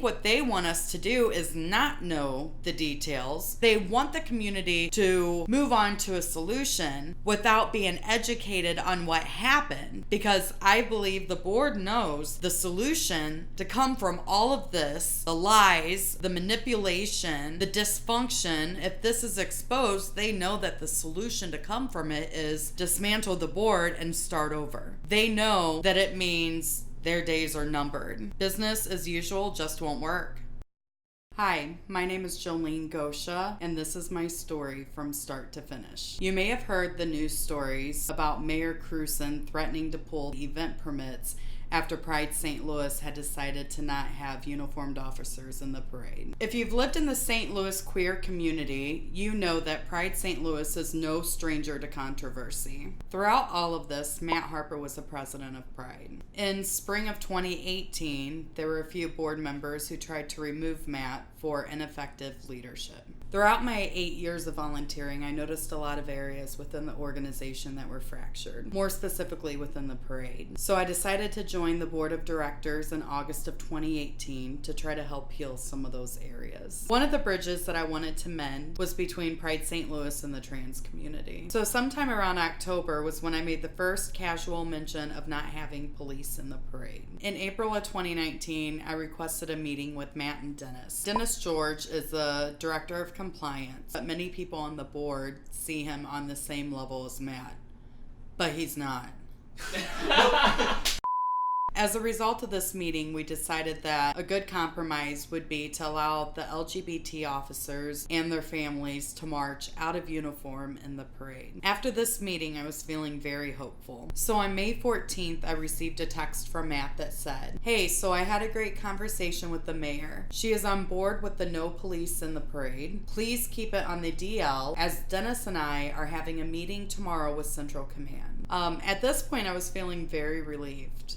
What they want us to do is not know the details. They want the community to move on to a solution without being educated on what happened, because I believe the board knows the solution to come from all of this, the lies, the manipulation, the dysfunction. If this is exposed, they know that the solution to come from it is dismantle the board and start over. They know that it means their days are numbered. Business as usual just won't work. Hi, my name is Jolene Gosha, and this is my story from start to finish. You may have heard the news stories about Mayor Cruson threatening to pull event permits after Pride St. Louis had decided to not have uniformed officers in the parade. If you've lived in the St. Louis queer community, you know that Pride St. Louis is no stranger to controversy. Throughout all of this, Matt Harper was the president of Pride. In spring of 2018, there were a few board members who tried to remove Matt for ineffective leadership. Throughout my 8 years of volunteering, I noticed a lot of areas within the organization that were fractured, more specifically within the parade. So I decided to join the board of directors in August of 2018 to try to help heal some of those areas. One of the bridges that I wanted to mend was between Pride St. Louis and the trans community. So sometime around October was when I made the first casual mention of not having police in the parade. In April of 2019, I requested a meeting with Matt and Dennis. Dennis George is the director of compliance, but many people on the board see him on the same level as Matt, but he's not. As a result of this meeting, we decided that a good compromise would be to allow the LGBT officers and their families to march out of uniform in the parade. After this meeting, I was feeling very hopeful. So on May 14th, I received a text from Matt that said, "Hey, so I had a great conversation with the mayor. She is on board with the no police in the parade. Please keep it on the DL, as Dennis and I are having a meeting tomorrow with Central Command." At this point, I was feeling very relieved.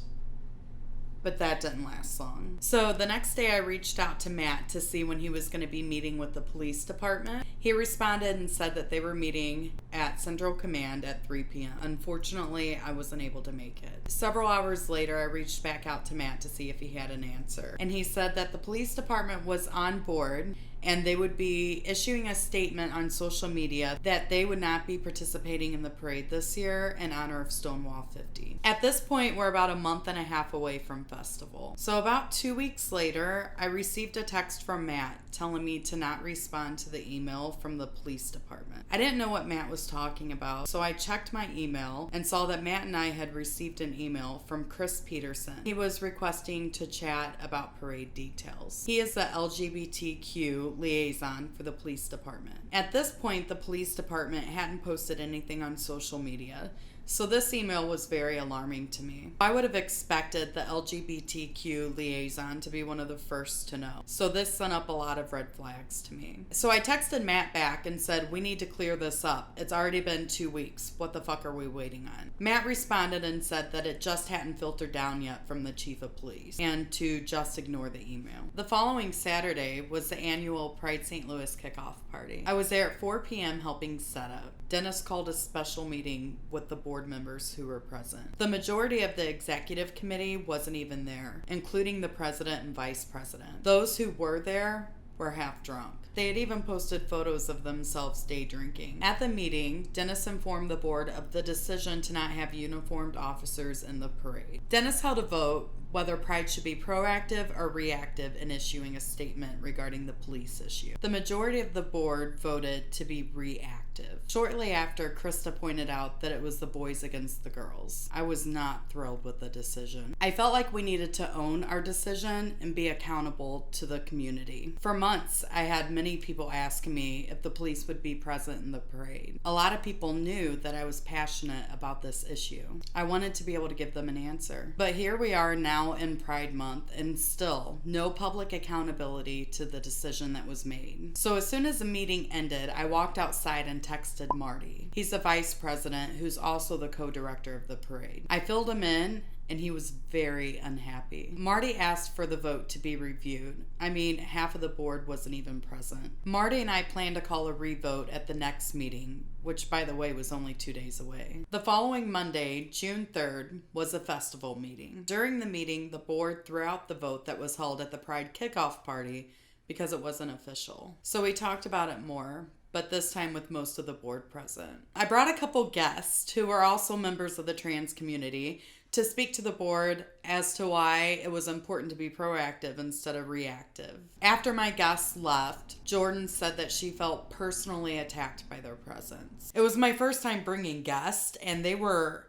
But that didn't last long. So the next day I reached out to Matt to see when he was going to be meeting with the police department. He responded and said that they were meeting at Central Command at 3 p.m. Unfortunately, I wasn't able to make it. Several hours later, I reached back out to Matt to see if he had an answer. And he said that the police department was on board and they would be issuing a statement on social media that they would not be participating in the parade this year in honor of Stonewall 50. At this point, we're about a month and a half away from festival. So about 2 weeks later, I received a text from Matt telling me to not respond to the email from the police department. I didn't know what Matt was talking about, so I checked my email and saw that Matt and I had received an email from Chris Peterson. He was requesting to chat about parade details. He is the LGBTQ liaison for the police department. At this point, the police department hadn't posted anything on social media, so this email was very alarming to me. I would have expected the LGBTQ liaison to be one of the first to know. So this sent up a lot of red flags to me. So I texted Matt back and said, "We need to clear this up. It's already been 2 weeks. What the fuck are we waiting on?" Matt responded and said that it just hadn't filtered down yet from the chief of police and to just ignore the email. The following Saturday was the annual Pride St. Louis kickoff party. I was there at 4 p.m. helping set up. Dennis called a special meeting with the board members who were present. The majority of the executive committee wasn't even there, including the president and vice president. Those who were there were half drunk. They had even posted photos of themselves day drinking. At the meeting, Dennis informed the board of the decision to not have uniformed officers in the parade. Dennis held a vote whether Pride should be proactive or reactive in issuing a statement regarding the police issue. The majority of the board voted to be reactive. Shortly after, Krista pointed out that it was the boys against the girls. I was not thrilled with the decision. I felt like we needed to own our decision and be accountable to the community. For months, I had many people asking me if the police would be present in the parade. A lot of people knew that I was passionate about this issue. I wanted to be able to give them an answer. But here we are now in Pride Month, and still no public accountability to the decision that was made. So as soon as the meeting ended, I walked outside and texted Marty. He's the vice president who's also the co-director of the parade. I filled him in and he was very unhappy. Marty asked for the vote to be reviewed. I mean, half of the board wasn't even present. Marty and I planned to call a revote at the next meeting, which, by the way, was only 2 days away. The following Monday, June 3rd, was a festival meeting. During the meeting, the board threw out the vote that was held at the Pride kickoff party because it wasn't official. So we talked about it more, but this time with most of the board present. I brought a couple guests who are also members of the trans community to speak to the board as to why it was important to be proactive instead of reactive. After my guests left, Jordan said that she felt personally attacked by their presence. It was my first time bringing guests, and they were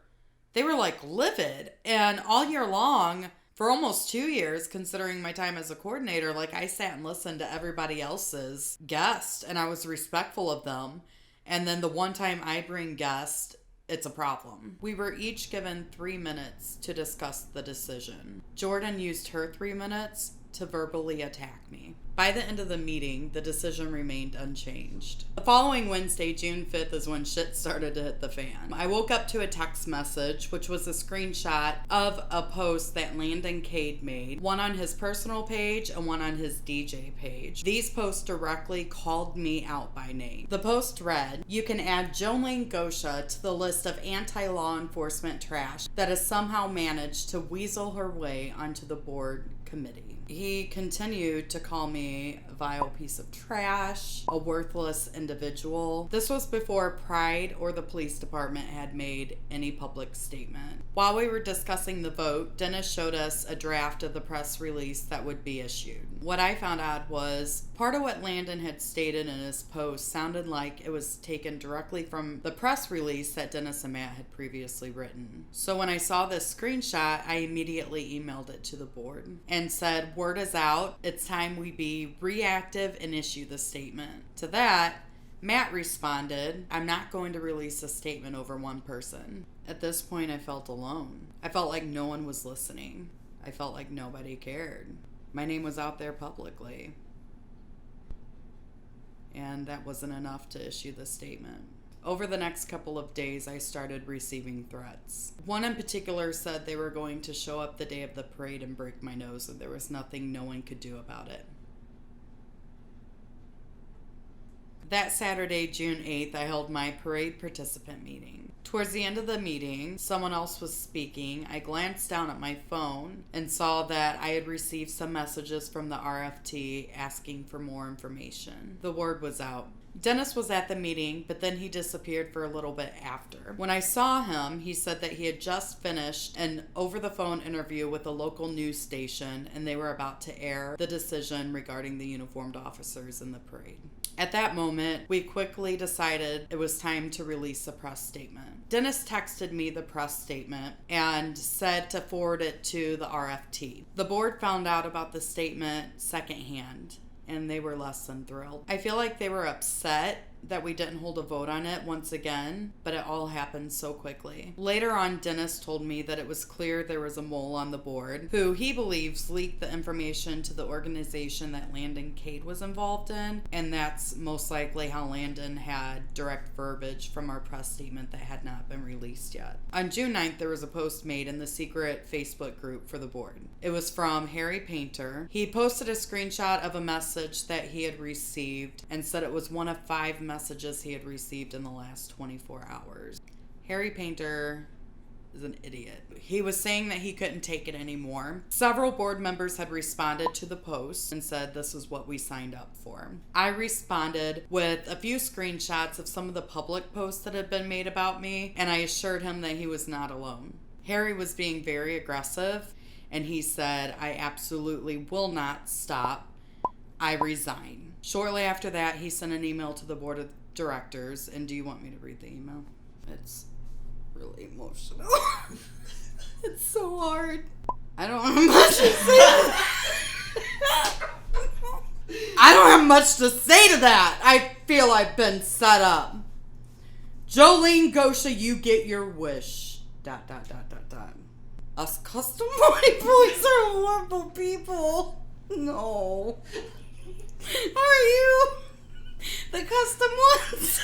like livid. And all year long, for almost 2 years, considering my time as a coordinator, like I sat and listened to everybody else's guests, and I was respectful of them. And then the one time I bring guests, it's a problem. We were each given 3 minutes to discuss the decision. Jordan used her 3 minutes to verbally attack me. By the end of the meeting, the decision remained unchanged. The following Wednesday, June 5th, is when shit started to hit the fan. I woke up to a text message, which was a screenshot of a post that Landon Cade made, one on his personal page and one on his DJ page. These posts directly called me out by name. The post read, "You can add Jolene Gosha to the list of anti-law enforcement trash that has somehow managed to weasel her way onto the board committee." He continued to call me a vile piece of trash, a worthless individual. This was before Pride or the police department had made any public statement. While we were discussing the vote, Dennis showed us a draft of the press release that would be issued. What I found odd was part of what Landon had stated in his post sounded like it was taken directly from the press release that Dennis and Matt had previously written. So when I saw this screenshot, I immediately emailed it to the board and said, "Word is out. It's time we be reactive and issue the statement." To that, Matt responded, "I'm not going to release a statement over one person." At this point, I felt alone. I felt like no one was listening. I felt like nobody cared. My name was out there publicly. And that wasn't enough to issue the statement. Over the next couple of days, I started receiving threats. One in particular said they were going to show up the day of the parade and break my nose, and there was nothing no one could do about it. That Saturday, June 8th, I held my parade participant meeting. Towards the end of the meeting, someone else was speaking. I glanced down at my phone and saw that I had received some messages from the RFT asking for more information. The word was out. Dennis was at the meeting, but then he disappeared for a little bit after. When I saw him, he said that he had just finished an over-the-phone interview with a local news station, and they were about to air the decision regarding the uniformed officers in the parade. At that moment, we quickly decided it was time to release a press statement. Dennis texted me the press statement and said to forward it to the RFT. The board found out about the statement secondhand, and they were less than thrilled. I feel like they were upset that we didn't hold a vote on it once again, but it all happened so quickly. Later on, Dennis told me that it was clear there was a mole on the board who he believes leaked the information to the organization that Landon Cade was involved in, and that's most likely how Landon had direct verbiage from our press statement that had not been released yet. On June 9th, there was a post made in the secret Facebook group for the board. It was from Harry Painter. He posted a screenshot of a message that he had received and said it was one of 5 messages he had received in the last 24 hours. Harry Painter is an idiot. He was saying that he couldn't take it anymore. Several board members had responded to the post and said this is what we signed up for. I responded with a few screenshots of some of the public posts that had been made about me, and I assured him that he was not alone. Harry was being very aggressive, and he said, "I absolutely will not stop. I resign." Shortly after that, he sent an email to the board of directors. And do you want me to read the email? It's really emotional. It's so hard. I don't have much to say. I don't have much to say to that. I feel I've been set up. Jolene Gosha, you get your wish. ... Us custom white boys are horrible people. No. Are you the custom ones?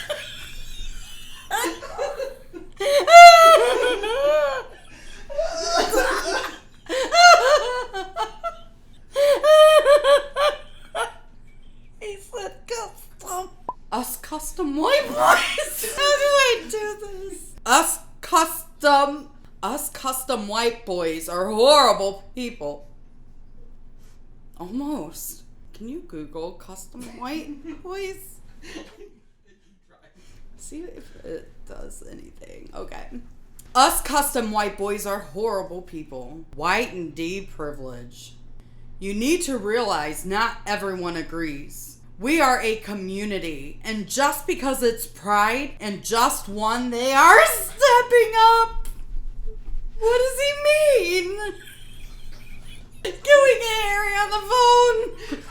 custom white boys. How do I do this? Us custom white boys are horrible people. Almost. Can you Google custom white boys? See if it does anything. Okay. Us custom white boys are horrible people. White and deprivileged. You need to realize not everyone agrees. We are a community, and just because it's Pride and just one, they are stepping up. What does he mean? Can we get Harry on the phone?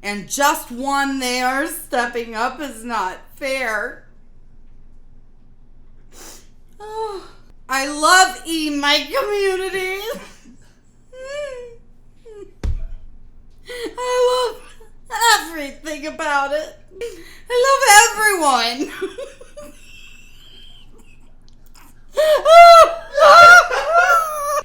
And just one, they are stepping up is not fair. Oh, I love my community. I love everything about it. I love everyone.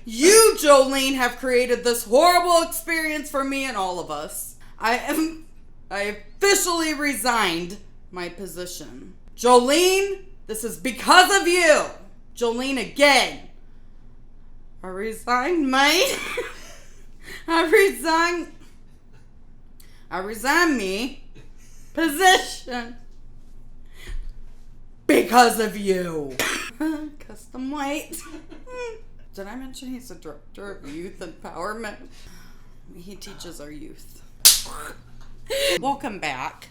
You, Jolene, have created this horrible experience for me and all of us. I officially resigned my position. Jolene, this is because of you. Jolene again. I resign me position because of you. Custom white. Did I mention he's a director of youth empowerment? He teaches our youth. Welcome back.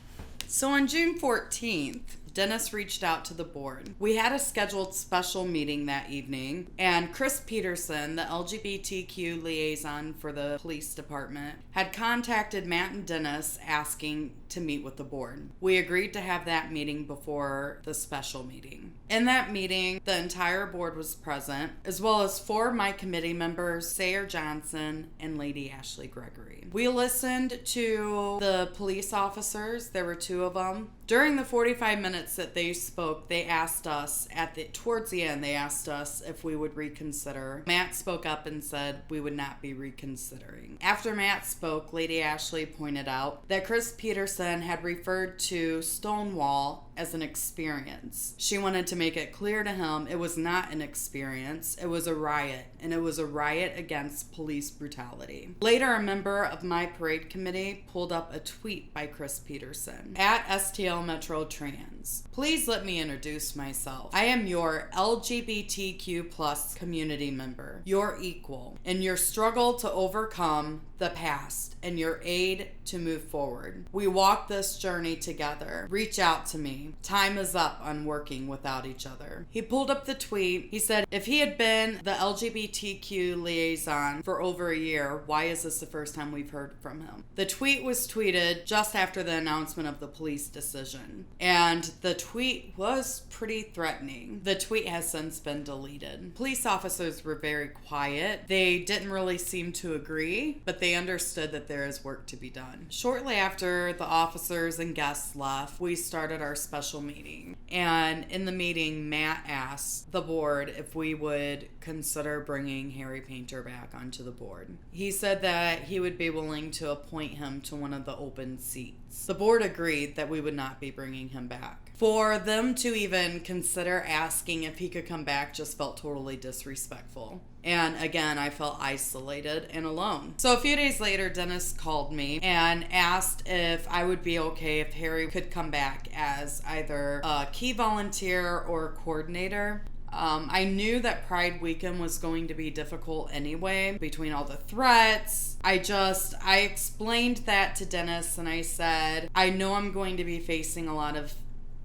So on June 14th, Dennis reached out to the board. We had a scheduled special meeting that evening, and Chris Peterson, the LGBTQ liaison for the police department, had contacted Matt and Dennis asking to meet with the board. We agreed to have that meeting before the special meeting. In that meeting, the entire board was present, as well as 4 of my committee members, Sayer Johnson and Lady Ashley Gregory. We listened to the police officers. There were 2 of them. During the 45 minutes that they spoke, they asked us, towards the end, they asked us if we would reconsider. Matt spoke up and said we would not be reconsidering. After Matt spoke, Lady Ashley pointed out that Chris Peterson had referred to Stonewall as an experience. She wanted to make it clear to him it was not an experience, it was a riot, and it was a riot against police brutality. Later, a member of my parade committee pulled up a tweet by Chris Peterson at STL Metro Trans. Please let me introduce myself. I am your LGBTQ plus community member, your equal, in your struggle to overcome the past and your aid to move forward. We walk this journey together. Reach out to me. Time is up on working without each other. He pulled up the tweet. He said, if he had been the LGBTQ liaison for over a year, why is this the first time we've heard from him? The tweet was tweeted just after the announcement of the police decision, and the tweet was pretty threatening. The tweet has since been deleted. Police officers were very quiet. They didn't really seem to agree, but they understood that there is work to be done. Shortly after the officers and guests left, we started our special meeting. And in the meeting, Matt asked the board if we would consider bringing Harry Painter back onto the board. He said that he would be willing to appoint him to one of the open seats. The board agreed that we would not be bringing him back. For them to even consider asking if he could come back just felt totally disrespectful. And again, I felt isolated and alone. So a few days later, Dennis called me and asked if I would be okay if Harry could come back as either a key volunteer or a coordinator. I knew that Pride Weekend was going to be difficult anyway, between all the threats. I explained that to Dennis, and I said, I know I'm going to be facing a lot of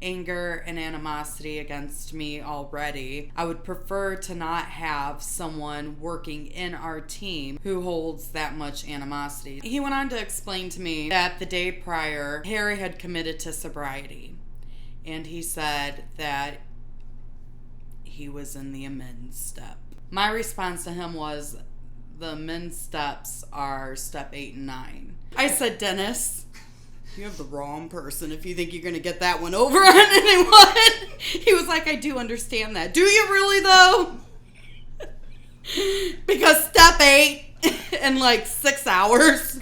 anger and animosity against me already. I would prefer to not have someone working in our team who holds that much animosity. He went on to explain to me that the day prior, Harry had committed to sobriety, and he said that he was in the amends step. My response to him was, the amends steps are step 8 and 9. I said, Dennis, you have the wrong person if you think you're going to get that one over on anyone. He was like, I do understand that. Do you really, though? Because step 8 in like 6 hours.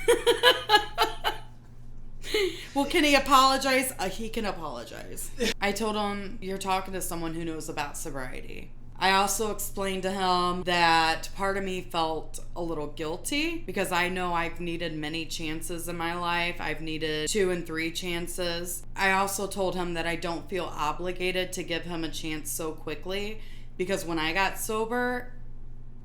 Well, can he apologize? He can apologize. I told him, you're talking to someone who knows about sobriety. I also explained to him that part of me felt a little guilty because I know I've needed many chances in my life. I've needed 2 and 3 chances. I also told him that I don't feel obligated to give him a chance so quickly because when I got sober,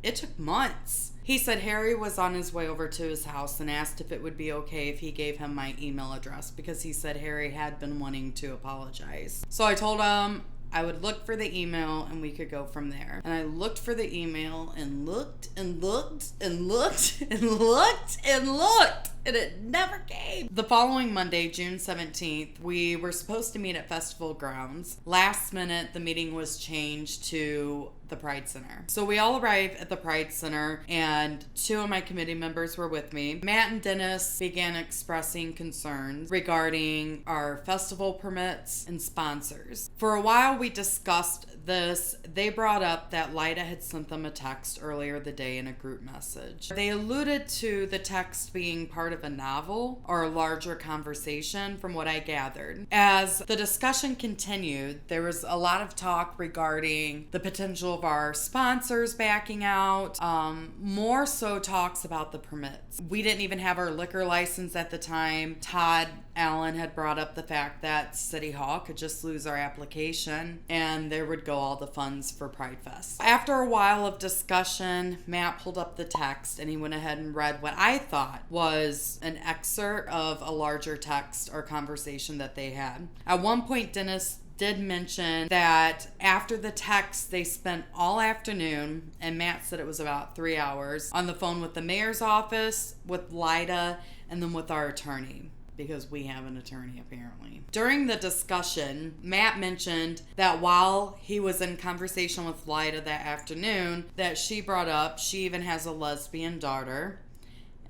it took months. He said Harry was on his way over to his house and asked if it would be okay if he gave him my email address because he said Harry had been wanting to apologize. So I told him I would look for the email and we could go from there. And I looked for the email and looked and looked and looked and looked and looked. And it never came. The following Monday, June 17th, we were supposed to meet at Festival Grounds. Last minute, the meeting was changed to the Pride Center. So we all arrived at the Pride Center and 2 of my committee members were with me. Matt and Dennis began expressing concerns regarding our festival permits and sponsors. For a while we discussed this. They brought up that Lyda had sent them a text earlier the day in a group message. They alluded to the text being part of a novel or a larger conversation from what I gathered. As the discussion continued, there was a lot of talk regarding the potential of our sponsors backing out, more so talks about the permits. We didn't even have our liquor license at the time. Todd Allen had brought up the fact that City Hall could just lose our application and there would go all the funds for Pride Fest. After a while of discussion, Matt pulled up the text and he went ahead and read what I thought was an excerpt of a larger text or conversation that they had. At one point, Dennis did mention that after the text, they spent all afternoon, and Matt said it was about 3 hours, on the phone with the mayor's office, with Lyda, and then with our attorney, because we have an attorney apparently. During the discussion, Matt mentioned that while he was in conversation with Lyda that afternoon, that she brought up she even has a lesbian daughter.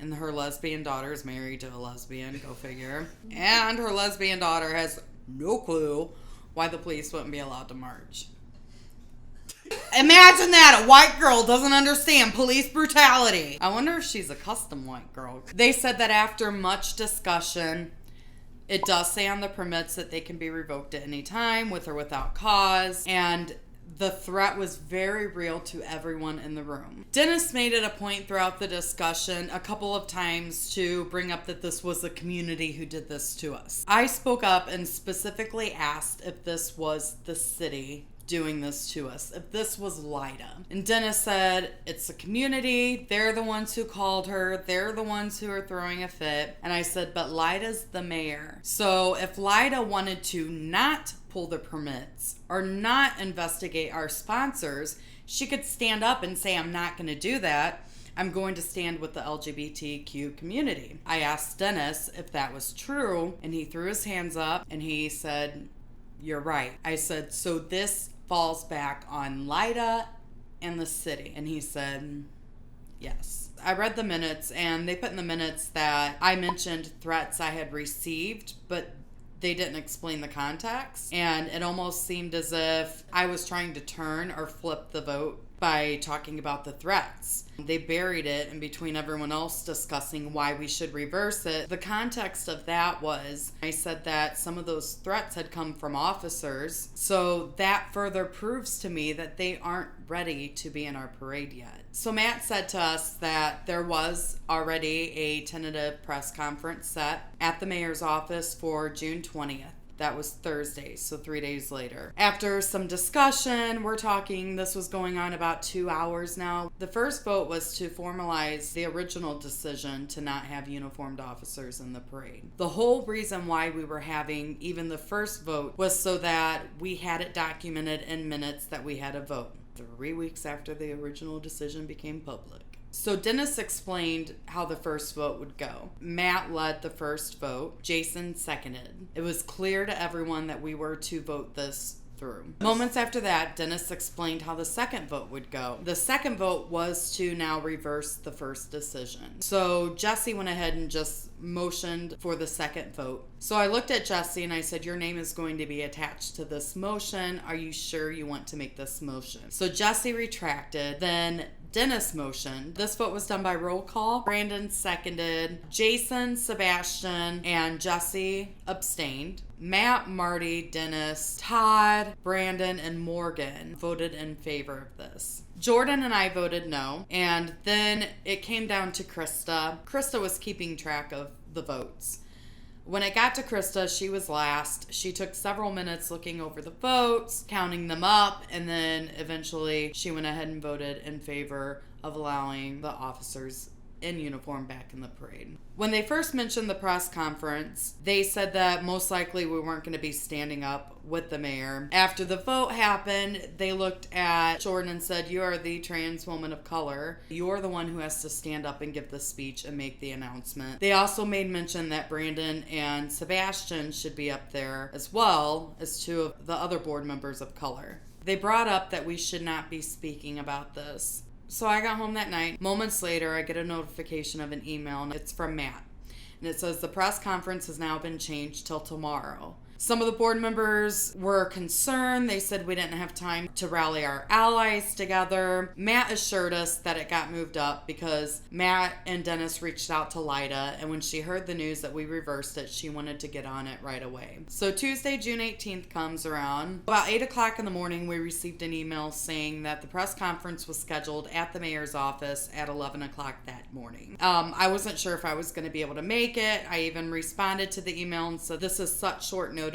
And her lesbian daughter is married to a lesbian, go figure. And her lesbian daughter has no clue why the police wouldn't be allowed to march. Imagine that, a white girl doesn't understand police brutality. I wonder if she's a custom white girl. They said that after much discussion, it does say on the permits that they can be revoked at any time, with or without cause, and the threat was very real to everyone in the room. Dennis made it a point throughout the discussion a couple of times to bring up that this was the community who did this to us. I spoke up and specifically asked if this was the city doing this to us, if this was Lyda. And Dennis said, it's the community, they're the ones who called her, they're the ones who are throwing a fit. And I said, but Lyda's the mayor. So if Lyda wanted to not pull the permits or not investigate our sponsors, she could stand up and say, I'm not going to do that. I'm going to stand with the LGBTQ community. I asked Dennis if that was true, and he threw his hands up and he said, you're right. I said, so this falls back on Lyda and the city. And he said, yes. I read the minutes, and they put in the minutes that I mentioned threats I had received, but they didn't explain the context. And it almost seemed as if I was trying to turn or flip the vote by talking about the threats. They buried it in between everyone else discussing why we should reverse it. The context of that was, I said that some of those threats had come from officers, so that further proves to me that they aren't ready to be in our parade yet. So Matt said to us that there was already a tentative press conference set at the mayor's office for June 20th. That was Thursday, so 3 days later. After some discussion, we're talking, this was going on about 2 hours now. The first vote was to formalize the original decision to not have uniformed officers in the parade. The whole reason why we were having even the first vote was so that we had it documented in minutes that we had a vote. 3 weeks after the original decision became public. So Dennis explained how the first vote would go. Matt led the first vote. Jason seconded. It was clear to everyone that we were to vote this through. Moments after that, Dennis explained how the second vote would go. The second vote was to now reverse the first decision. So Jesse went ahead and just motioned for the second vote. So I looked at Jesse and I said, your name is going to be attached to this motion. Are you sure you want to make this motion? So Jesse retracted. Then Dennis motioned. This vote was done by roll call. Brandon seconded. Jason, Sebastian, and Jesse abstained. Matt, Marty, Dennis, Todd, Brandon, and Morgan voted in favor of this. Jordan and I voted no, and then it came down to Krista. Krista was keeping track of the votes. When it got to Krista, she was last. She took several minutes looking over the votes, counting them up, and then eventually she went ahead and voted in favor of allowing the officers in uniform back in the parade. When they first mentioned the press conference, they said that most likely we weren't going to be standing up with the mayor. After the vote happened, they looked at Jordan and said, "You are the trans woman of color. You're the one who has to stand up and give the speech and make the announcement." They also made mention that Brandon and Sebastian should be up there as well as two of the other board members of color. They brought up that we should not be speaking about this. So I got home that night. Moments later, I get a notification of an email, and it's from Matt. And it says the press conference has now been changed till tomorrow. Some of the board members were concerned. They said we didn't have time to rally our allies together. Matt assured us that it got moved up because Matt and Dennis reached out to Lyda, and when she heard the news that we reversed it, she wanted to get on it right away. So Tuesday, June 18th comes around. About 8 o'clock in the morning, we received an email saying that the press conference was scheduled at the mayor's office at 11 o'clock that morning. I wasn't sure if I was going to be able to make it. I even responded to the email and said, "This is such short notice.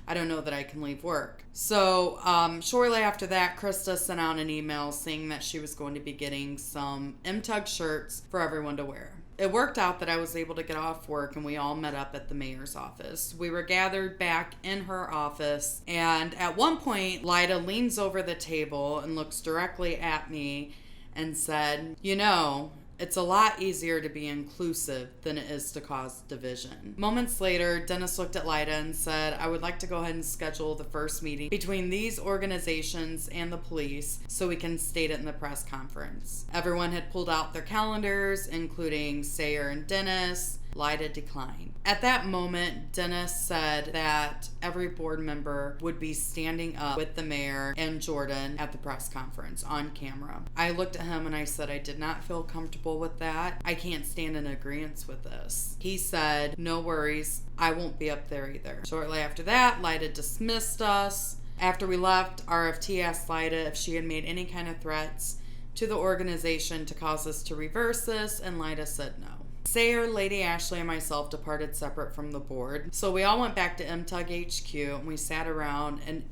I don't know that I can leave work." So shortly after that, Krista sent out an email saying that she was going to be getting some MTUG shirts for everyone to wear. It worked out that I was able to get off work and we all met up at the mayor's office. We were gathered back in her office, and at one point, Lyda leans over the table and looks directly at me and said, "You know, it's a lot easier to be inclusive than it is to cause division." Moments later, Dennis looked at Lyda and said, "I would like to go ahead and schedule the first meeting between these organizations and the police so we can state it in the press conference." Everyone had pulled out their calendars, including Sayer and Dennis. Lyda declined. At that moment, Dennis said that every board member would be standing up with the mayor and Jordan at the press conference on camera. I looked at him and I said I did not feel comfortable with that. I can't stand in agreement with this. He said, "No worries, I won't be up there either." Shortly after that, Lyda dismissed us. After we left, RFT asked Lyda if she had made any kind of threats to the organization to cause us to reverse this, and Lyda said no. Sayer, Lady Ashley, and myself departed separate from the board. So we all went back to MTUG HQ and we sat around, and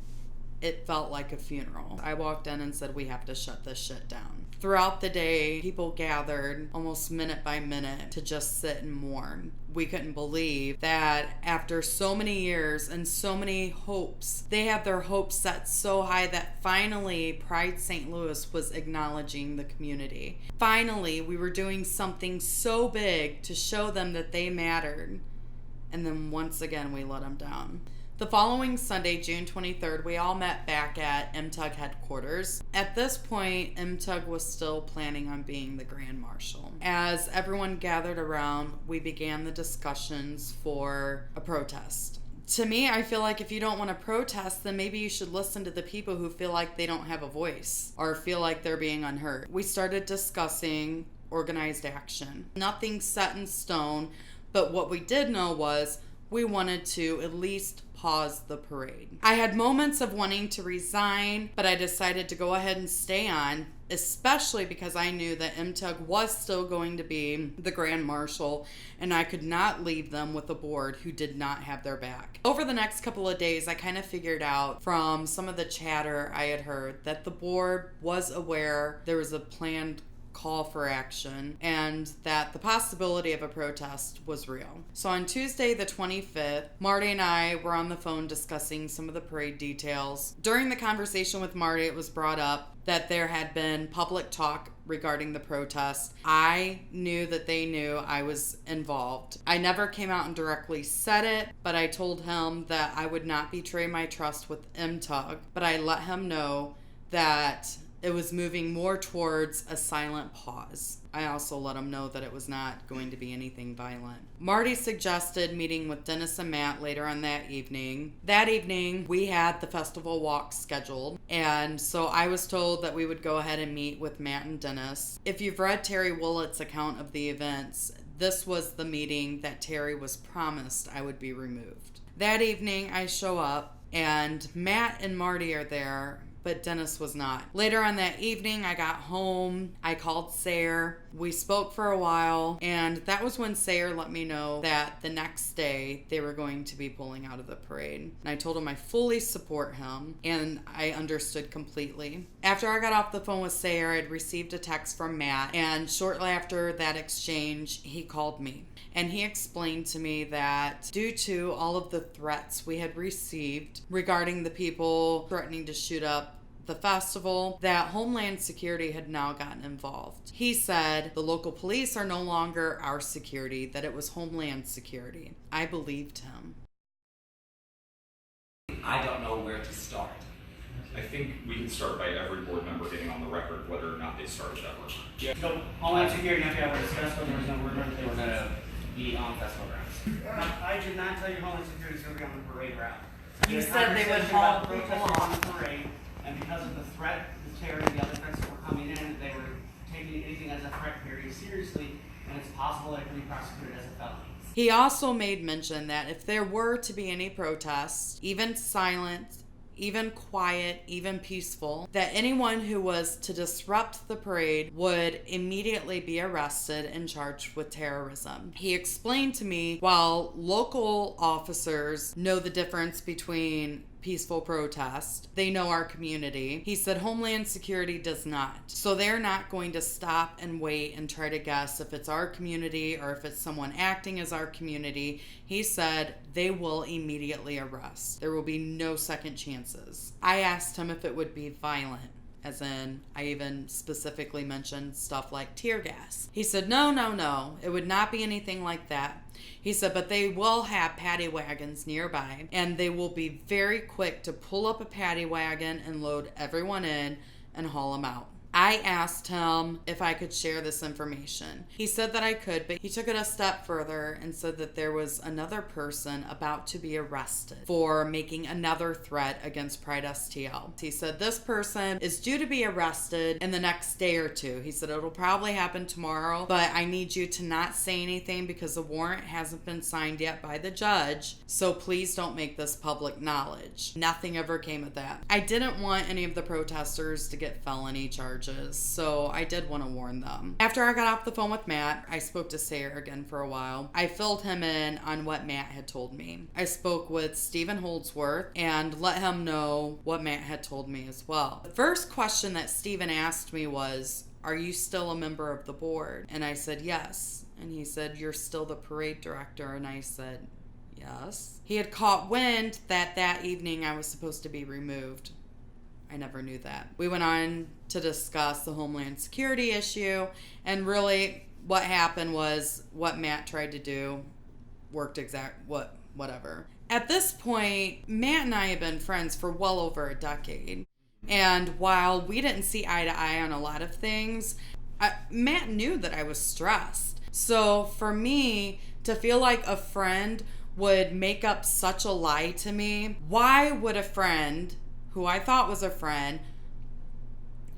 it felt like a funeral. I walked in and said, "We have to shut this shit down." Throughout the day, people gathered almost minute by minute to just sit and mourn. We couldn't believe that after so many years and so many hopes, they had their hopes set so high that finally Pride St. Louis was acknowledging the community. Finally, we were doing something so big to show them that they mattered. And then once again, we let them down. The following Sunday, June 23rd, we all met back at MTUG headquarters. At this point, MTUG was still planning on being the Grand Marshal. As everyone gathered around, we began the discussions for a protest. To me, I feel like if you don't want to protest, then maybe you should listen to the people who feel like they don't have a voice or feel like they're being unheard. We started discussing organized action. Nothing set in stone, but what we did know was we wanted to at least pause the parade. I had moments of wanting to resign, but I decided to go ahead and stay on, especially because I knew that MTUG was still going to be the Grand Marshal, and I could not leave them with a board who did not have their back. Over the next couple of days, I kind of figured out from some of the chatter I had heard that the board was aware there was a planned call for action and that the possibility of a protest was real. So on Tuesday the 25th, Marty and I were on the phone discussing some of the parade details. During the conversation with Marty, it was brought up that there had been public talk regarding the protest. I knew that they knew I was involved. I never came out and directly said it, but I told him that I would not betray my trust with MTUG, but I let him know that it was moving more towards a silent pause. I also let him know that it was not going to be anything violent. Marty suggested meeting with Dennis and Matt later on that evening. That evening, we had the festival walk scheduled, and so I was told that we would go ahead and meet with Matt and Dennis. If you've read Terry Woolett's account of the events, this was the meeting that Terry was promised I would be removed. That evening, I show up, and Matt and Marty are there, but Dennis was not. Later on that evening, I got home. I called Sayre. We spoke for a while, and that was when Sayre let me know that the next day they were going to be pulling out of the parade. And I told him I fully support him, and I understood completely. After I got off the phone with Sayre, I'd received a text from Matt, and shortly after that exchange, he called me. And he explained to me that due to all of the threats we had received regarding the people threatening to shoot up the festival, that Homeland Security had now gotten involved. He said the local police are no longer our security, that it was Homeland Security. I believed him. I don't know where to start. I think we can start by every board member getting on the record whether or not they started that work. Yeah. So, Homeland Security, after I discussed whether there was no word they were going to be on festival grounds. I did not tell you Homeland Security is going to be on the parade route. You said they would haul people on the parade, and because of the threat, the terror, and the other threats that were coming in, they were taking anything as a threat very seriously, and it's possible that it could be prosecuted as a felony. He also made mention that if there were to be any protests, even silent, even quiet, even peaceful, that anyone who was to disrupt the parade would immediately be arrested and charged with terrorism. He explained to me, while local officers know the difference between peaceful protest, they know our community. He said Homeland Security does not. So they're not going to stop and wait and try to guess if it's our community or if it's someone acting as our community. He said they will immediately arrest. There will be no second chances. I asked him if it would be violent. As in, I even specifically mentioned stuff like tear gas. He said, no, it would not be anything like that. He said, but they will have paddy wagons nearby, and they will be very quick to pull up a paddy wagon and load everyone in and haul them out. I asked him if I could share this information. He said that I could, but he took it a step further and said that there was another person about to be arrested for making another threat against Pride STL. He said this person is due to be arrested in the next day or two. He said it'll probably happen tomorrow, but I need you to not say anything because the warrant hasn't been signed yet by the judge, so please don't make this public knowledge. Nothing ever came of that. I didn't want any of the protesters to get felony charges, so I did want to warn them. After I got off the phone with Matt, I spoke to Sayre again for a while. I filled him in on what Matt had told me. I spoke with Stephen Holdsworth and let him know what Matt had told me as well. The first question that Stephen asked me was, "Are you still a member of the board?" And I said, "Yes." And he said, "You're still the parade director?" And I said, "Yes." He had caught wind that evening I was supposed to be removed. I never knew that. We went on to discuss the Homeland Security issue, and really what happened was what Matt tried to do worked whatever. At this point, Matt and I have been friends for well over a decade. And while we didn't see eye to eye on a lot of things, Matt knew that I was stressed. So for me to feel like a friend would make up such a lie to me, why would a friend who I thought was a friend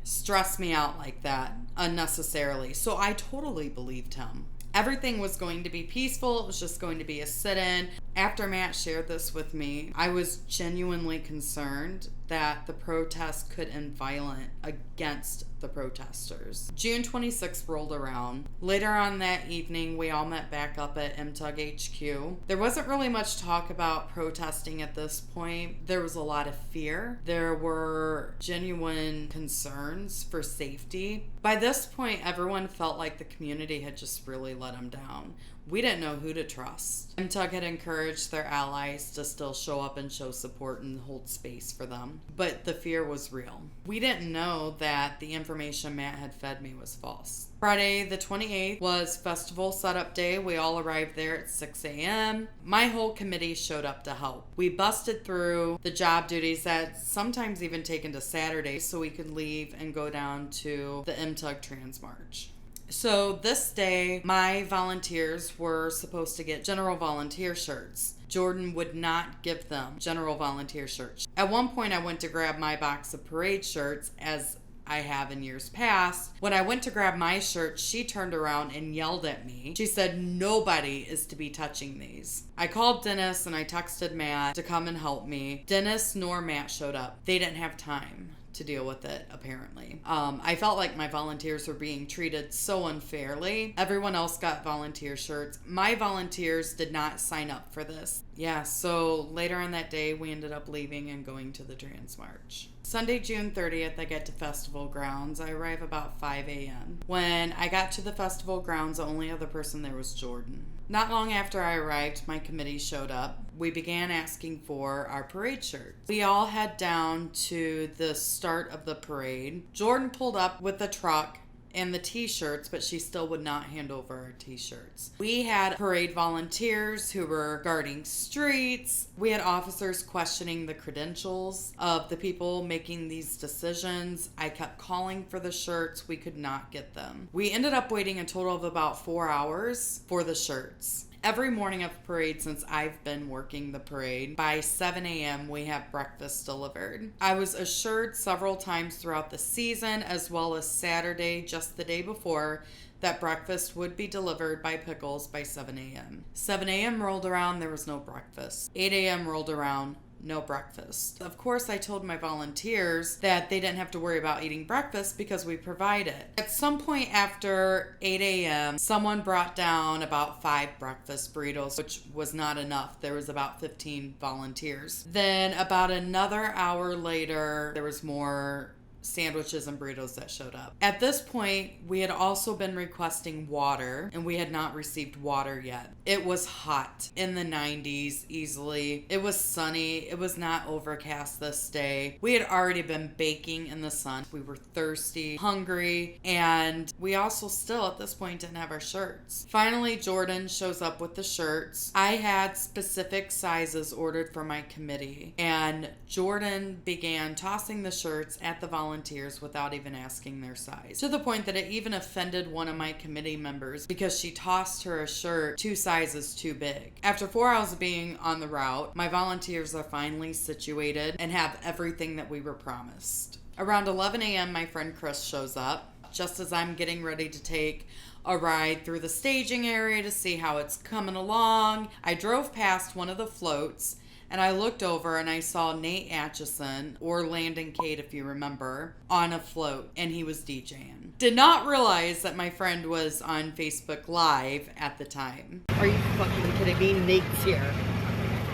stress me out like that unnecessarily? So I totally believed him. Everything was going to be peaceful. It was just going to be a sit-in. After Matt shared this with me, I was genuinely concerned that the protest could end violent against the protesters. June 26th rolled around. Later on that evening, we all met back up at MTUG HQ. There wasn't really much talk about protesting at this point. There was a lot of fear. There were genuine concerns for safety. By this point, everyone felt like the community had just really let them down. We didn't know who to trust. MTUG had encouraged their allies to still show up and show support and hold space for them. But the fear was real. We didn't know that the information Matt had fed me was false. Friday the 28th was festival setup day. We all arrived there at 6 a.m. My whole committee showed up to help. We busted through the job duties that sometimes even take into Saturday so we could leave and go down to the MTUG Trans March. So this day, my volunteers were supposed to get general volunteer shirts. Jordan would not give them general volunteer shirts. At one point, I went to grab my box of parade shirts, as I have in years past. When I went to grab my shirt, she turned around and yelled at me. She said, "Nobody is to be touching these." I called Dennis and I texted Matt to come and help me. Dennis nor Matt showed up. They didn't have time to deal with it, apparently. I felt like my volunteers were being treated so unfairly. Everyone else got volunteer shirts. My volunteers did not sign up for this. Yeah, so later on that day, we ended up leaving and going to the Trans March. Sunday, June 30th, I get to festival grounds. I arrive about 5 a.m. When I got to the festival grounds, the only other person there was Jordan. Not long after I arrived, my committee showed up. We began asking for our parade shirts. We all head down to the start of the parade. Jordan pulled up with the truck and the t-shirts, but she still would not hand over our t-shirts. We had parade volunteers who were guarding streets. We had officers questioning the credentials of the people making these decisions. I kept calling for the shirts. We could not get them. We ended up waiting a total of about 4 hours for the shirts. Every morning of parade since I've been working the parade, by 7 a.m. we have breakfast delivered. I was assured several times throughout the season, as well as Saturday, just the day before, that breakfast would be delivered by Pickles by 7 a.m. 7 a.m. rolled around, there was no breakfast. 8 a.m. rolled around, no breakfast. Of course, I told my volunteers that they didn't have to worry about eating breakfast because we provide it. At some point after 8 a.m., someone brought down about 5 breakfast burritos, which was not enough. There was about 15 volunteers. Then about another hour later, there was more sandwiches and burritos that showed up. At this point, we had also been requesting water, and we had not received water yet. It was hot, in the 90s easily. It was sunny. It was not overcast this day. We had already been baking in the sun. We were thirsty, hungry, and we also still at this point didn't have our shirts. Finally, Jordan shows up with the shirts. I had specific sizes ordered for my committee, and Jordan began tossing the shirts at the volunteers without even asking their size, to the point that it even offended one of my committee members because she tossed her a shirt 2 sizes too big. After 4 hours of being on the route, my volunteers are finally situated and have everything that we were promised. Around 11 a.m. my friend Chris shows up just as I'm getting ready to take a ride through the staging area to see how it's coming along. I drove past one of the floats and I looked over and I saw Nate Atchison, or Landon Cade if you remember, on a float, and he was DJing. Did not realize that my friend was on Facebook Live at the time. Are you fucking kidding me? Nate's here.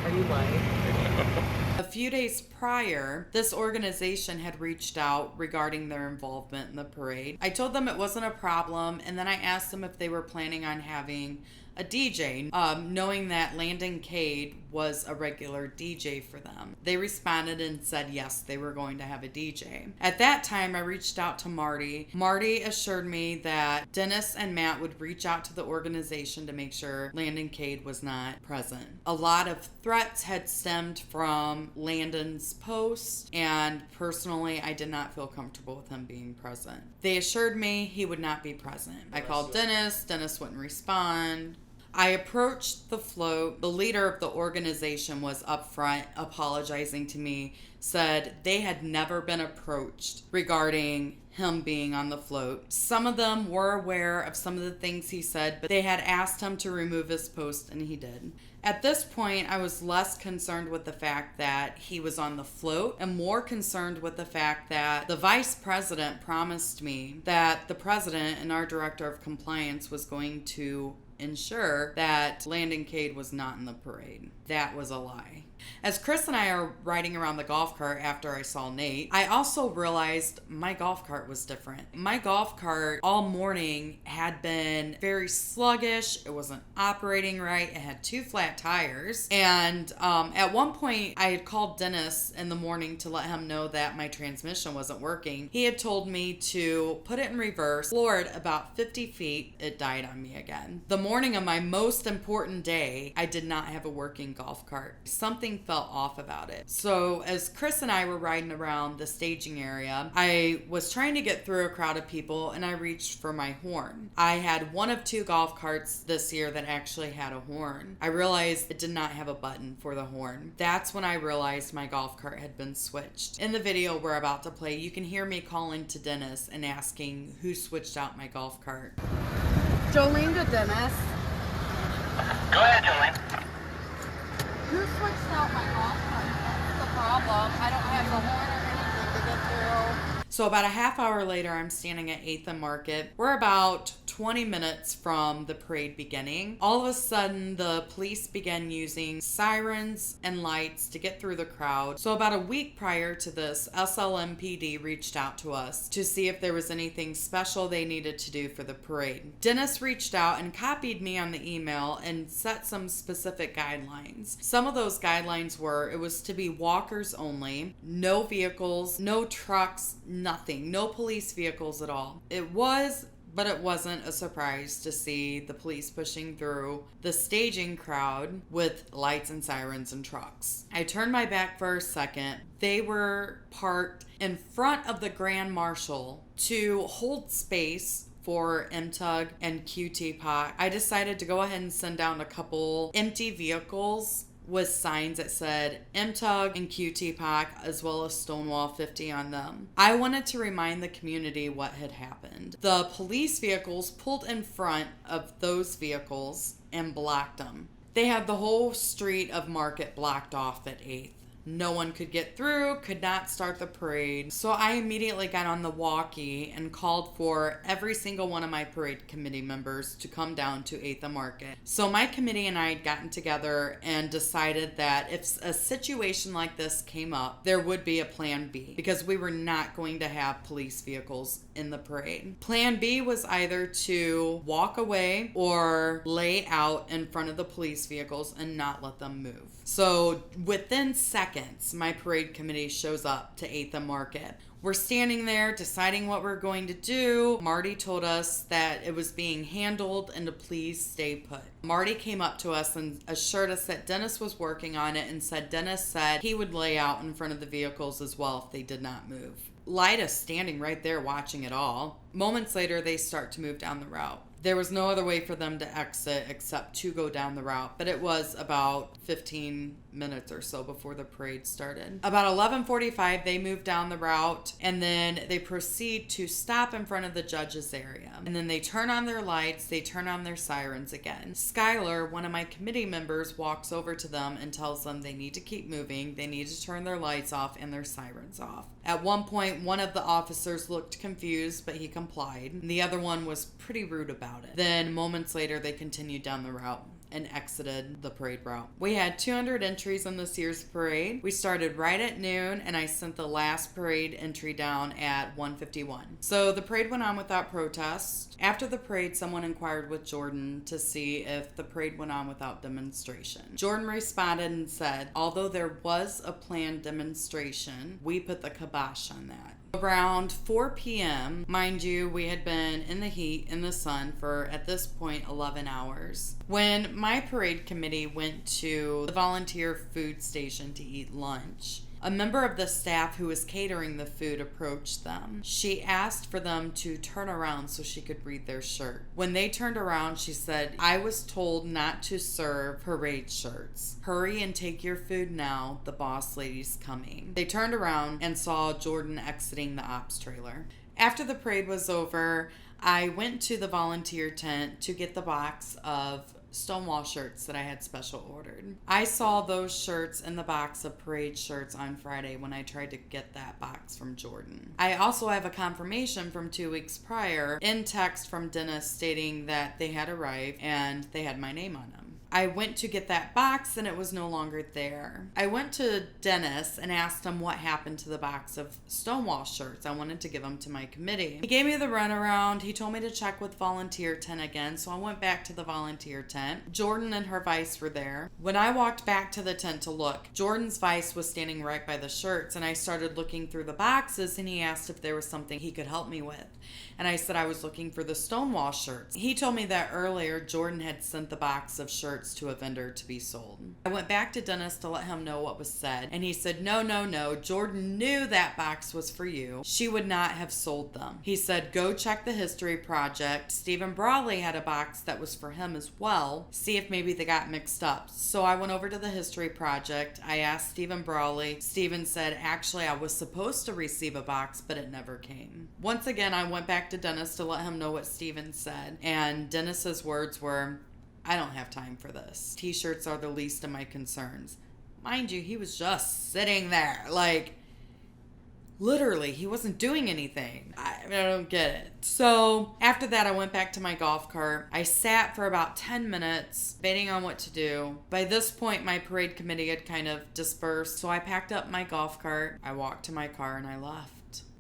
Are you lying? A few days prior, this organization had reached out regarding their involvement in the parade. I told them it wasn't a problem, and then I asked them if they were planning on having a DJ, knowing that Landon Cade was a regular DJ for them. They responded and said yes, they were going to have a DJ. At that time, I reached out to Marty. Marty assured me that Dennis and Matt would reach out to the organization to make sure Landon Cade was not present. A lot of threats had stemmed from Landon's post, and personally, I did not feel comfortable with him being present. They assured me he would not be present. I called Dennis. Dennis wouldn't respond. I approached the float. The leader of the organization was up front apologizing to me, said they had never been approached regarding him being on the float. Some of them were aware of some of the things he said, but they had asked him to remove his post, and he did. At this point, I was less concerned with the fact that he was on the float and more concerned with the fact that the vice president promised me that the president and our director of compliance was going to ensure that Landon Cade was not in the parade. That was a lie. As Chris and I are riding around the golf cart after I saw Nate, I also realized my golf cart was different. My golf cart all morning had been very sluggish. It wasn't operating right. It had 2 flat tires. And at one point, I had called Dennis in the morning to let him know that my transmission wasn't working. He had told me to put it in reverse, floored about 50 feet. It died on me again. The morning of my most important day, I did not have a working golf cart. Something felt off about it. So as Chris and I were riding around the staging area, I was trying to get through a crowd of people and I reached for my horn. I had one of 2 golf carts this year that actually had a horn. I realized it did not have a button for the horn. That's when I realized my golf cart had been switched. In the video we're about to play, you can hear me calling to Dennis and asking who switched out my golf cart. Jolene to Dennis. Go ahead, Jolene. Who switched out my golf cart? That's the problem. I don't have the horn or anything to get through. So about a half hour later, I'm standing at 8th and Market. We're about 20 minutes from the parade beginning. All of a sudden, the police began using sirens and lights to get through the crowd. So about a week prior to this, SLMPD reached out to us to see if there was anything special they needed to do for the parade. Dennis reached out and copied me on the email and set some specific guidelines. Some of those guidelines were, it was to be walkers only, no vehicles, no trucks, nothing, no police vehicles at all. It was, but it wasn't a surprise to see the police pushing through the staging crowd with lights and sirens and trucks. I turned my back for a second. They were parked in front of the Grand Marshal to hold space for MTUG and QT-POC. I decided to go ahead and send down a couple empty vehicles with signs that said MTUG and QT-POC as well as Stonewall 50 on them. I wanted to remind the community what had happened. The police vehicles pulled in front of those vehicles and blocked them. They had the whole street of Market blocked off at 8th. No one could get through, could not start the parade. So I immediately got on the walkie and called for every single one of my parade committee members to come down to 8th and Market. So my committee and I had gotten together and decided that if a situation like this came up, there would be a plan B because we were not going to have police vehicles in the parade. Plan B was either to walk away or lay out in front of the police vehicles and not let them move. So within seconds, my parade committee shows up to 8th and Market. We're standing there deciding what we're going to do. Marty told us that it was being handled and to please stay put. Marty came up to us and assured us that Dennis was working on it and said Dennis said he would lay out in front of the vehicles as well if they did not move. Lyda's standing right there watching it all. Moments later, they start to move down the route. There was no other way for them to exit except to go down the route, but it was about 15 minutes or so before the parade started. About 11:45, they moved down the route, and then they proceed to stop in front of the judges area. And then they turn on their lights, they turn on their sirens again. Skylar, one of my committee members, walks over to them and tells them they need to keep moving, they need to turn their lights off and their sirens off. At one point, one of the officers looked confused, but he complied. And the other one was pretty rude about it. Then moments later, they continued down the route and exited the parade route. We had 200 entries in this year's parade. We started right at noon, and I sent the last parade entry down at 1:51. So the parade went on without protest. After the parade, someone inquired with Jordan to see if the parade went on without demonstration. Jordan responded and said, although there was a planned demonstration, we put the kibosh on that. Around 4 p.m., mind you, we had been in the heat, in the sun, for, at this point, 11 hours. When my parade committee went to the volunteer food station to eat lunch, a member of the staff who was catering the food approached them. She asked for them to turn around so she could read their shirt. When they turned around, she said, I was told not to serve parade shirts. Hurry and take your food now. The boss lady's coming. They turned around and saw Jordan exiting the ops trailer. After the parade was over, I went to the volunteer tent to get the box of Stonewall shirts that I had special ordered. I saw those shirts in the box of parade shirts on Friday when I tried to get that box from Jordan. I also have a confirmation from 2 weeks prior in text from Dennis stating that they had arrived and they had my name on them. I went to get that box and it was no longer there. I went to Dennis and asked him what happened to the box of Stonewall shirts. I wanted to give them to my committee. He gave me the runaround. He told me to check with volunteer tent again, so I went back to the volunteer tent. Jordan and her vice were there. When I walked back to the tent to look, Jordan's vice was standing right by the shirts, and I started looking through the boxes, and he asked if there was something he could help me with. And I said I was looking for the Stonewall shirts. He told me that earlier Jordan had sent the box of shirts to a vendor to be sold. I went back to Dennis to let him know what was said, and he said, no, Jordan knew that box was for you. She would not have sold them. He said, go check the history project. Stephen Brawley had a box that was for him as well. See if maybe they got mixed up. So I went over to the history project. I asked Stephen Brawley. Stephen said, actually, I was supposed to receive a box, but it never came. Once again, I went back to Dennis to let him know what Stephen said, and Dennis's words were, I don't have time for this. T-shirts are the least of my concerns. Mind you, he was just sitting there, like, literally, he wasn't doing anything. I don't get it. So after that, I went back to my golf cart. I sat for about 10 minutes, debating on what to do. By this point, my parade committee had kind of dispersed, so I packed up my golf cart, I walked to my car, and I left.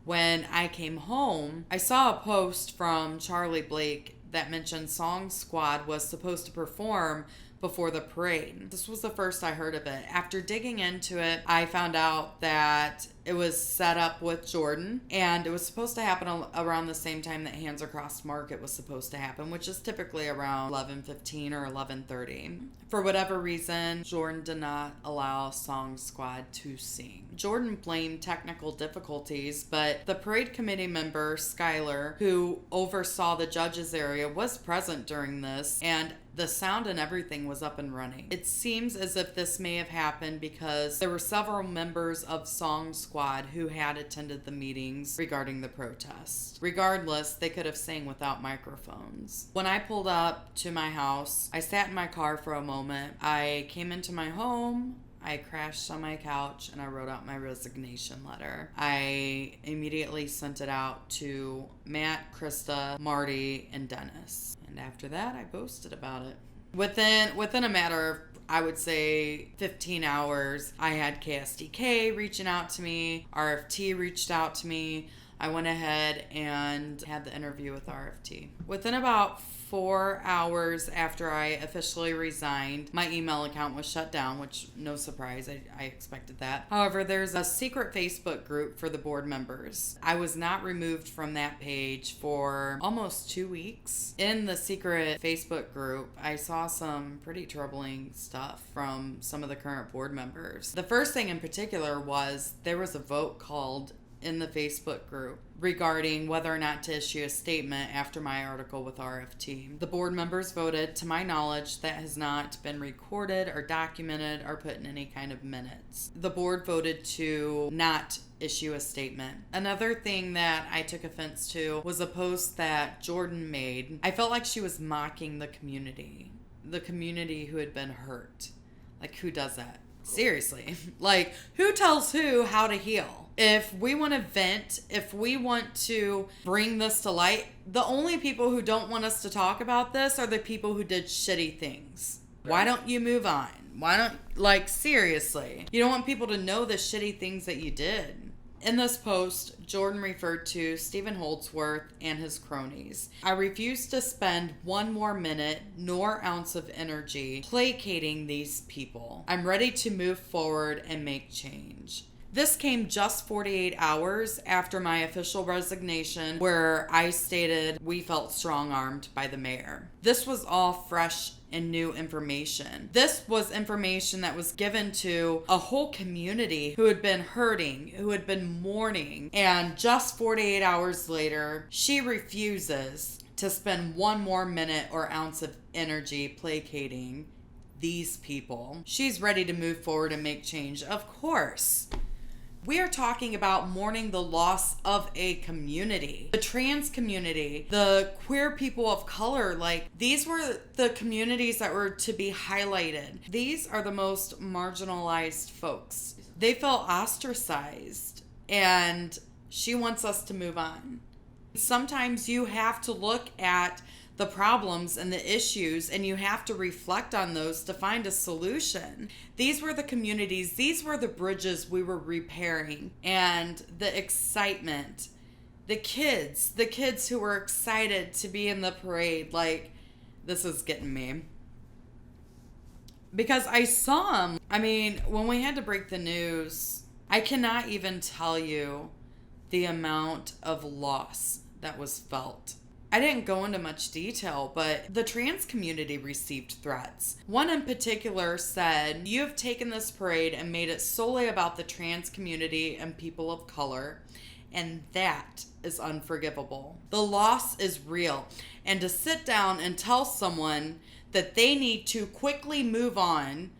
When I came home, I saw a post from Charlie Blake that mentioned Song Squad was supposed to perform before the parade. This was the first I heard of it. After digging into it, I found out that it was set up with Jordan, and it was supposed to happen around the same time that Hands Across Market was supposed to happen, which is typically around 11:15 or 11:30. For whatever reason, Jordan did not allow Song Squad to sing. Jordan blamed technical difficulties, but the parade committee member, Skylar, who oversaw the judges area, was present during this, and the sound and everything was up and running. It seems as if this may have happened because there were several members of Song Squad who had attended the meetings regarding the protest. Regardless, they could have sang without microphones. When I pulled up to my house, I sat in my car for a moment. I came into my home, I crashed on my couch, and I wrote out my resignation letter. I immediately sent it out to Matt, Krista, Marty, and Dennis. And after that, I boasted about it. Within a matter of, I would say, 15 hours, I had KSDK reaching out to me, RFT reached out to me. I went ahead and had the interview with RFT. Within about 4 hours after I officially resigned, my email account was shut down, which no surprise, I expected that. However, there's a secret Facebook group for the board members. I was not removed from that page for almost 2 weeks. In the secret Facebook group, I saw some pretty troubling stuff from some of the current board members. The first thing in particular was there was a vote called in the Facebook group regarding whether or not to issue a statement after my article with RFT. The board members voted, to my knowledge, that has not been recorded or documented or put in any kind of minutes. The board voted to not issue a statement. Another thing that I took offense to was a post that Jordan made. I felt like she was mocking the community who had been hurt. Like, who does that? Seriously. Like, who tells who how to heal? If we want to vent, if we want to bring this to light, the only people who don't want us to talk about this are the people who did shitty things. Why don't you move on? Why don't, like, seriously. You don't want people to know the shitty things that you did. In this post, Jordan referred to Stephen Holdsworth and his cronies. I refuse to spend one more minute nor ounce of energy placating these people. I'm ready to move forward and make change. This came just 48 hours after my official resignation, where I stated we felt strong-armed by the mayor. This was all fresh and new information. This was information that was given to a whole community who had been hurting, who had been mourning, and just 48 hours later, she refuses to spend one more minute or ounce of energy placating these people. She's ready to move forward and make change. Of course. We are talking about mourning the loss of a community. The trans community, the queer people of color, like these were the communities that were to be highlighted. These are the most marginalized folks. They felt ostracized, and she wants us to move on. Sometimes you have to look at the problems and the issues, and you have to reflect on those to find a solution. These were the communities, these were the bridges we were repairing, and the excitement. The kids who were excited to be in the parade, like, this is getting me. Because I saw them. I mean, when we had to break the news, I cannot even tell you the amount of loss that was felt. I didn't go into much detail, but the trans community received threats. One in particular said, "You have taken this parade and made it solely about the trans community and people of color, and that is unforgivable. The loss is real, and to sit down and tell someone that they need to quickly move on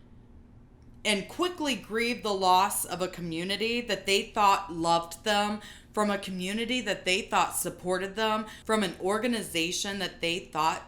and quickly grieve the loss of a community that they thought loved them, from a community that they thought supported them, from an organization that they thought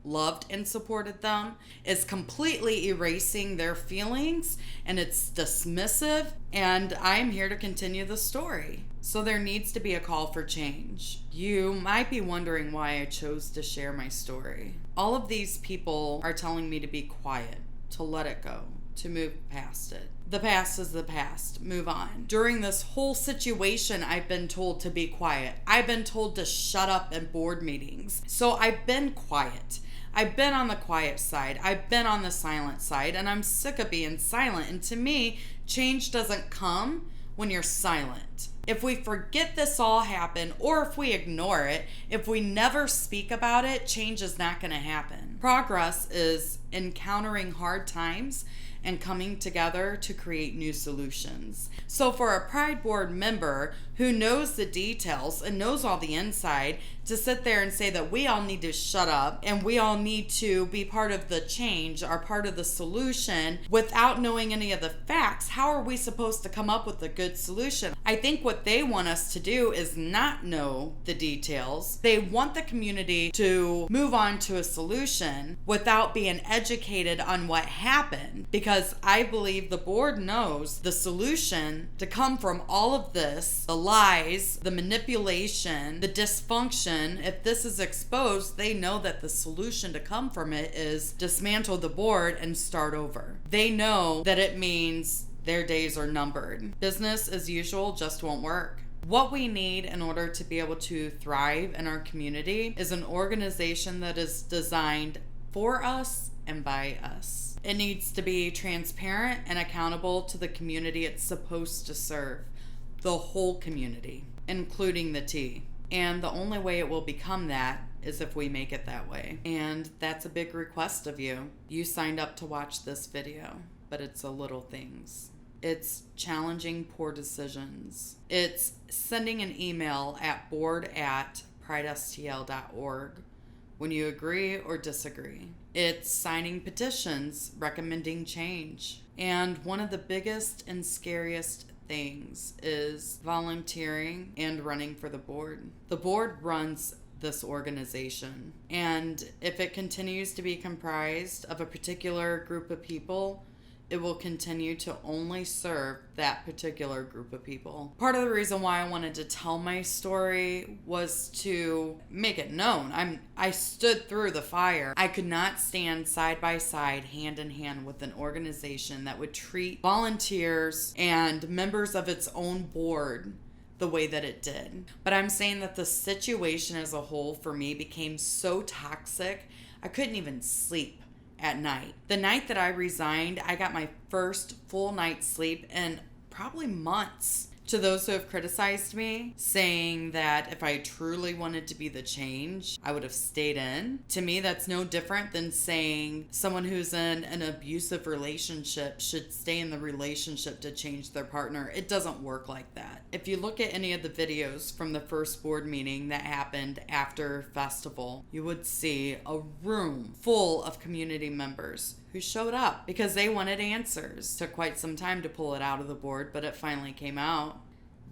loved and supported them, is completely erasing their feelings, and it's dismissive, and I'm here to continue the story." So there needs to be a call for change. You might be wondering why I chose to share my story. All of these people are telling me to be quiet, to let it go, to move past it. The past is the past. Move on. During this whole situation, I've been told to be quiet. I've been told to shut up in board meetings. So I've been quiet. I've been on the quiet side. I've been on the silent side, and I'm sick of being silent. And to me, change doesn't come when you're silent. If we forget this all happened, or if we ignore it, if we never speak about it, change is not going to happen. Progress is encountering hard times and coming together to create new solutions. So for a Pride Board member who knows the details and knows all the inside, to sit there and say that we all need to shut up and we all need to be part of the change or part of the solution without knowing any of the facts, how are we supposed to come up with a good solution? I think what they want us to do is not know the details. They want the community to move on to a solution without being educated on what happened, because I believe the board knows the solution to come from all of this, the lies, the manipulation, the dysfunction. If this is exposed, they know that the solution to come from it is dismantle the board and start over. They know that it means their days are numbered. Business as usual just won't work. What we need in order to be able to thrive in our community is an organization that is designed for us and by us. It needs to be transparent and accountable to the community it's supposed to serve, the whole community, including the T. And the only way it will become that is if we make it that way. And that's a big request of you. You signed up to watch this video, but it's the little things. It's challenging poor decisions. It's sending an email at board@pridestl.org when you agree or disagree. It's signing petitions recommending change. And one of the biggest and scariest things is volunteering and running for the board. The board runs this organization, and if it continues to be comprised of a particular group of people, it will continue to only serve that particular group of people. Part of the reason why I wanted to tell my story was to make it known. I stood through the fire. I could not stand side by side, hand in hand with an organization that would treat volunteers and members of its own board the way that it did. But I'm saying that the situation as a whole for me became so toxic, I couldn't even sleep at night. The night that I resigned, I got my first full night's sleep in probably months. To those who have criticized me, saying that if I truly wanted to be the change, I would have stayed in. To me, that's no different than saying someone who's in an abusive relationship should stay in the relationship to change their partner. It doesn't work like that. If you look at any of the videos from the first board meeting that happened after festival, you would see a room full of community members who showed up because they wanted answers. Took quite some time to pull it out of the board, but it finally came out.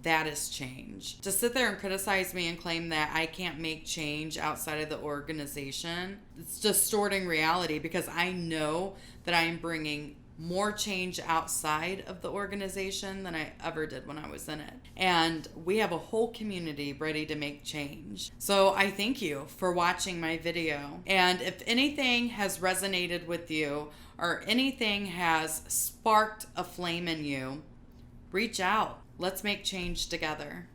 That is change. To sit there and criticize me and claim that I can't make change outside of the organization, it's distorting reality, because I know that I am bringing more change outside of the organization than I ever did when I was in it. And we have a whole community ready to make change. So I thank you for watching my video. And if anything has resonated with you or anything has sparked a flame in you, reach out. Let's make change together.